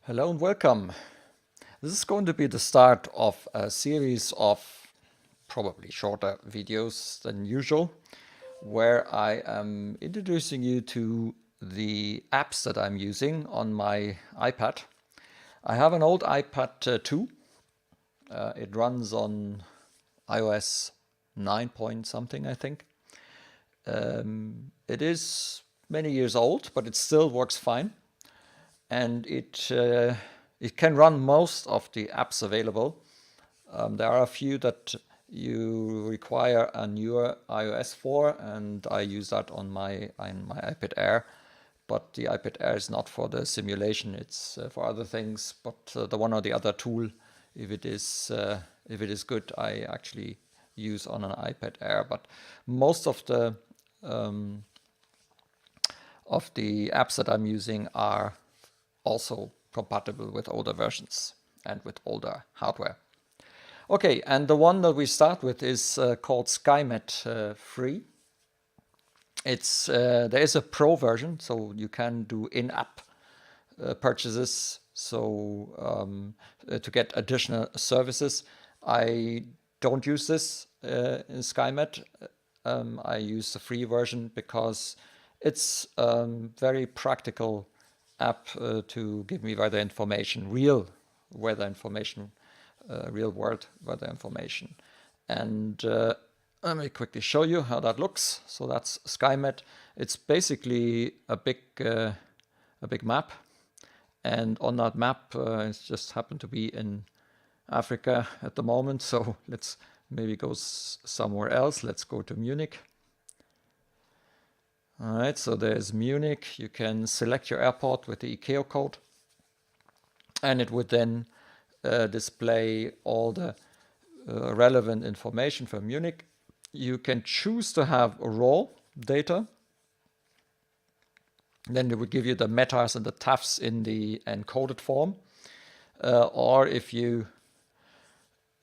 Hello and welcome. This is going to be the start of a series of probably shorter videos than usual, where I am introducing you to the apps that I'm using on my iPad. I have an old iPad 2. It runs on iOS 9 point something, I think. It is many years old, but it still works fine. And it can run most of the apps available. There are a few that you require a newer iOS for, and I use that on my iPad Air. But the iPad Air is not for the simulation; it's for other things. But the one or the other tool, if it is good, I actually use on an iPad Air. But most of the apps that I'm using are also compatible with older versions and with older hardware. Okay, and the one that we start with is called SkyMet Free. There is a pro version, so you can do in-app purchases, so to get additional services. I don't use this in SkyMet. I use the free version because it's very practical app to give me weather information, real weather information, real world weather information. And let me quickly show you how that looks. So that's SkyMet. It's basically a big map, and on that map it just happened to be in Africa at the moment. So let's maybe go somewhere else. Let's go to Munich. All right, so there's Munich. You can select your airport with the ICAO code, and it would then display all the relevant information for Munich. You can choose to have raw data. Then it would give you the metas and the TAFs in the encoded form. Or if you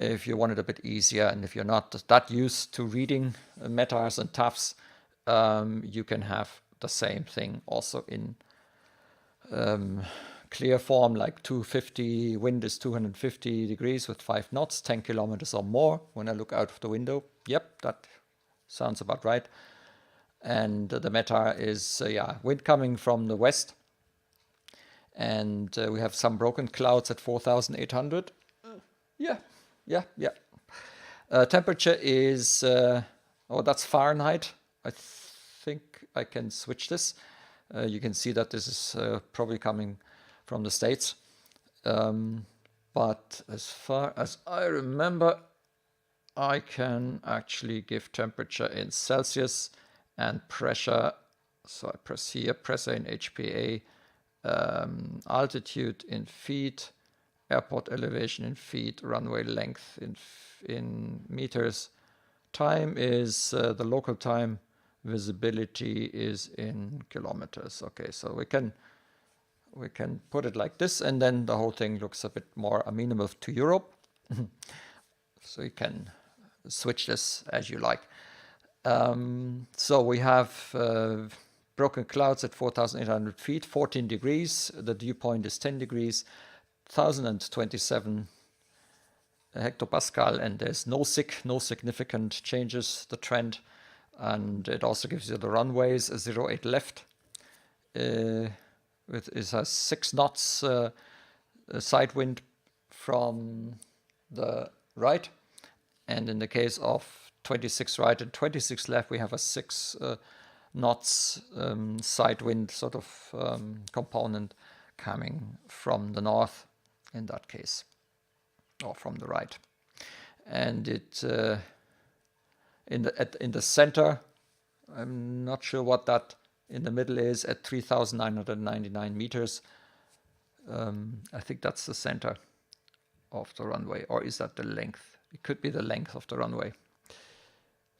want it a bit easier, and if you're not that used to reading metas and TAFs, you can have the same thing also in clear form, like 250, wind is 250 degrees with 5 knots, 10 kilometers or more when I look out of the window. Yep, that sounds about right. And the meta is, wind coming from the west. And we have some broken clouds at 4,800. Yeah. Temperature is, that's Fahrenheit. I think I can switch this. You can see that this is probably coming from the States. But as far as I remember, I can actually give temperature in Celsius and pressure. So I press here, pressure in HPA, altitude in feet, airport elevation in feet, runway length in meters. Time is the local time. Visibility is in kilometers. Okay, so we can put it like this, and then the whole thing looks a bit more amenable to Europe. So you can switch this as you like. So we have broken clouds at 4,800 feet, 14 degrees. The dew point is 10 degrees, 1,027 hectopascal, and there's no significant changes. The trend. And it also gives you the runways, 08 left. It has 6 knots side wind from the right. And in the case of 26 right and 26 left, we have a 6 knots side wind sort of component coming from the north in that case, or from the right. And it in the center, I'm not sure what that in the middle is, at 3,999 meters. I think that's the center of the runway, or is that the length? It could be the length of the runway.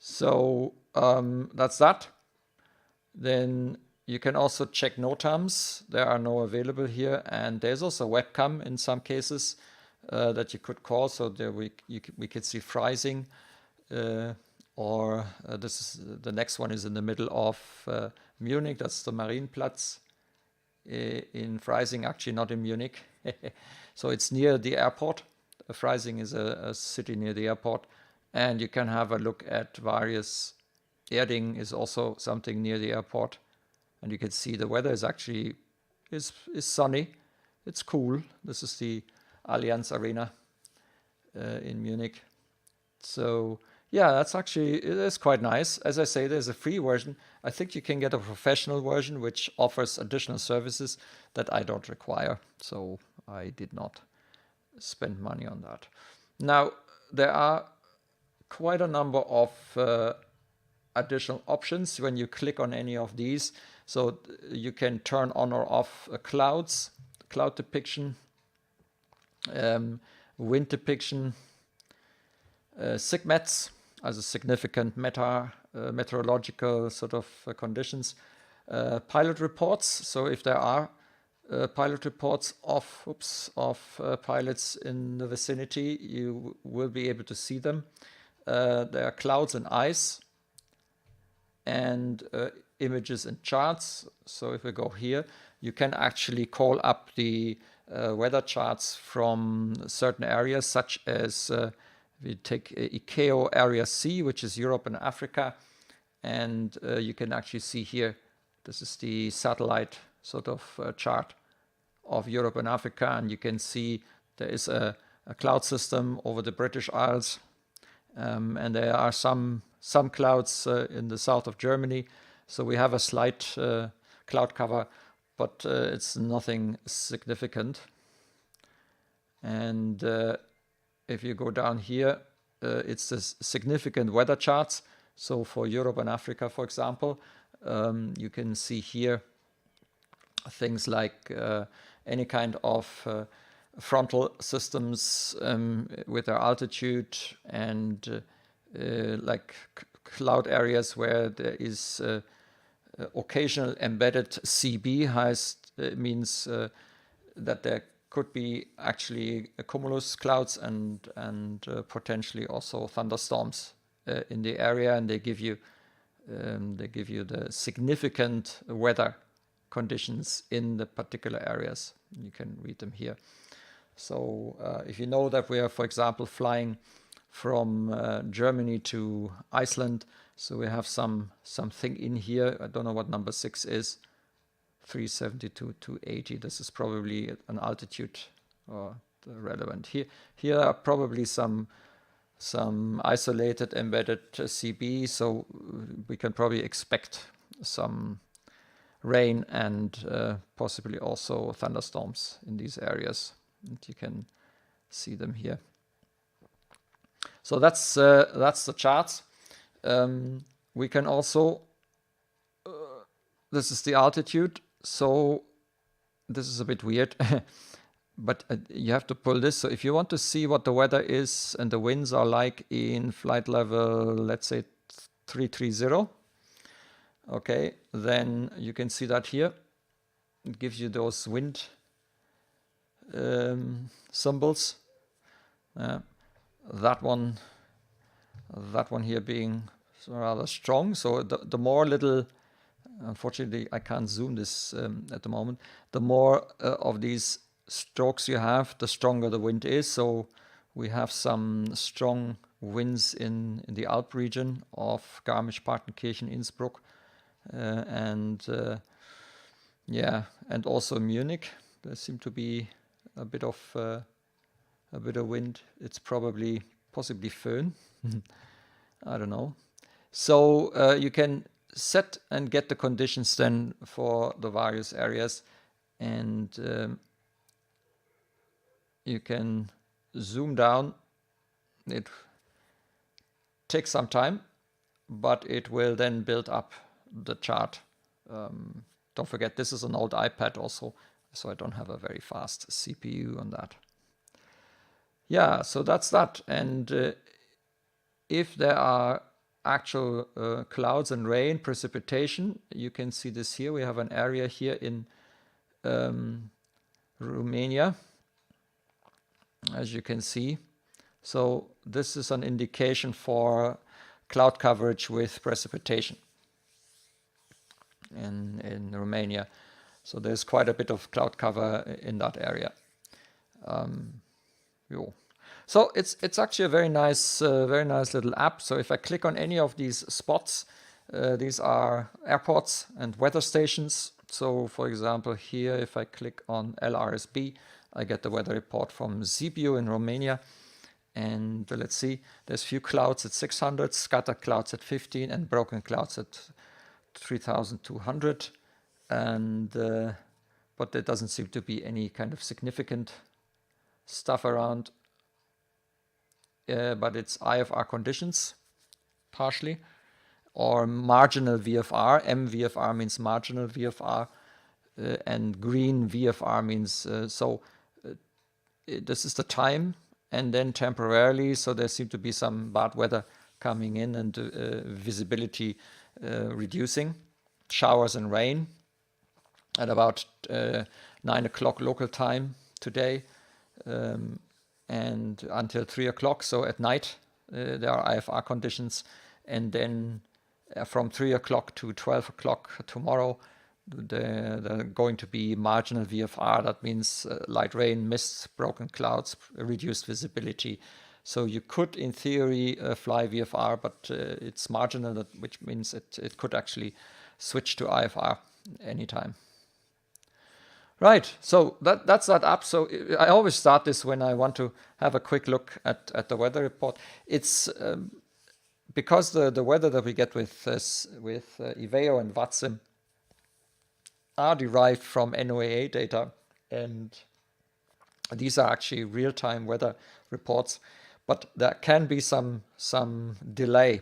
So that's that. Then you can also check NOTAMs. There are no available here, and there's also webcam in some cases that you could call. So there we could see Freising. Or this is the next one is in the middle of Munich. That's the Marienplatz. in Freising, actually not in Munich. So it's near the airport. Freising is a city near the airport, and you can have a look at various. Erding is also something near the airport, and you can see the weather is actually is sunny. It's cool. This is the Allianz Arena in Munich. So yeah, that's actually, it is quite nice. As I say, there's a free version. I think you can get a professional version which offers additional services that I don't require. So I did not spend money on that. Now, there are quite a number of additional options when you click on any of these. So you can turn on or off clouds, cloud depiction, wind depiction, SIGMETs, as a significant meteorological sort of conditions, pilot reports. So if there are pilot reports of pilots in the vicinity, you will be able to see them. There are clouds and ice, and images and charts. So if we go here, you can actually call up the weather charts from certain areas, such as we take ICAO Area C, which is Europe and Africa, and you can actually see here, this is the satellite sort of chart of Europe and Africa, and you can see there is a cloud system over the British Isles, and there are some clouds in the south of Germany. So we have a slight cloud cover, but it's nothing significant. And if you go down here, it's the significant weather charts. So for Europe and Africa, for example, you can see here things like any kind of frontal systems with their altitude, and like cloud areas where there is occasional embedded CB, means that there could be actually cumulus clouds and potentially also thunderstorms in the area, and they give you the significant weather conditions in the particular areas. You can read them here. So if you know that we are, for example, flying from Germany to Iceland, so we have something in here. I don't know what number 6 is. 370 to 280. This is probably an altitude relevant. Here are probably some isolated embedded CB, so we can probably expect some rain and possibly also thunderstorms in these areas. And you can see them here. So that's the charts. We can also, this is the altitude. So this is a bit weird, but you have to pull this. So if you want to see what the weather is and the winds are like in flight level, let's say 330, okay, then you can see that here. It gives you those wind symbols. That one here being rather strong. So the more little, unfortunately I can't zoom this at the moment, the more of these strokes you have, the stronger the wind is. So we have some strong winds in the Alp region of Garmisch-Partenkirchen, Innsbruck, and also Munich. There seem to be a bit of wind. It's possibly Föhn. I don't know. So you can set and get the conditions then for the various areas, and you can zoom down. It takes some time, but it will then build up the chart. Don't forget, this is an old iPad also, so I don't have a very fast CPU on that. Yeah, so that's that. And if there are actual clouds and rain, precipitation, you can see this here. We have an area here in Romania, as you can see. So this is an indication for cloud coverage with precipitation in Romania. So there's quite a bit of cloud cover in that area. So it's actually a very nice little app. So if I click on any of these spots, these are airports and weather stations. So for example, here, if I click on LRSB, I get the weather report from Sibiu in Romania. And let's see, there's few clouds at 600, scattered clouds at 15, and broken clouds at 3,200. And but there doesn't seem to be any kind of significant stuff around. But it's IFR conditions, partially, or marginal VFR. MVFR means marginal VFR, and green VFR means this is the time, and then temporarily, so there seem to be some bad weather coming in and visibility reducing, showers and rain at about 9 o'clock local time today, and until 3 o'clock, so at night there are IFR conditions, and then from 3 o'clock to 12 o'clock tomorrow they're going to be marginal VFR. That means light rain, mist, broken clouds, reduced visibility. So you could, in theory, fly VFR, but it's marginal, which means it could actually switch to IFR anytime. Right, so that's that app. So I always start this when I want to have a quick look at the weather report. It's because the weather that we get with Iveo and VATSIM are derived from NOAA data, and these are actually real-time weather reports, but there can be some delay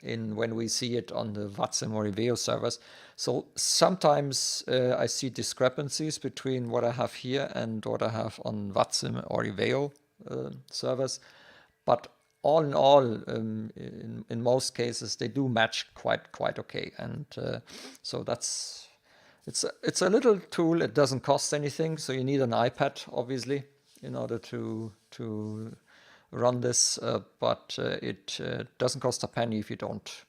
in when we see it on the VATSIM or Iveo servers. So sometimes I see discrepancies between what I have here and what I have on VATSIM or Iveo servers, but all in all, in most cases, they do match quite okay. And so it's a little tool. It doesn't cost anything, so you need an iPad, obviously, in order to run this, but it doesn't cost a penny if you don't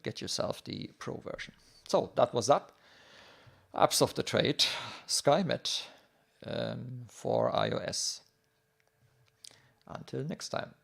get yourself the Pro version. So that was that. Apps of the trade, SkyMet for iOS. Until next time.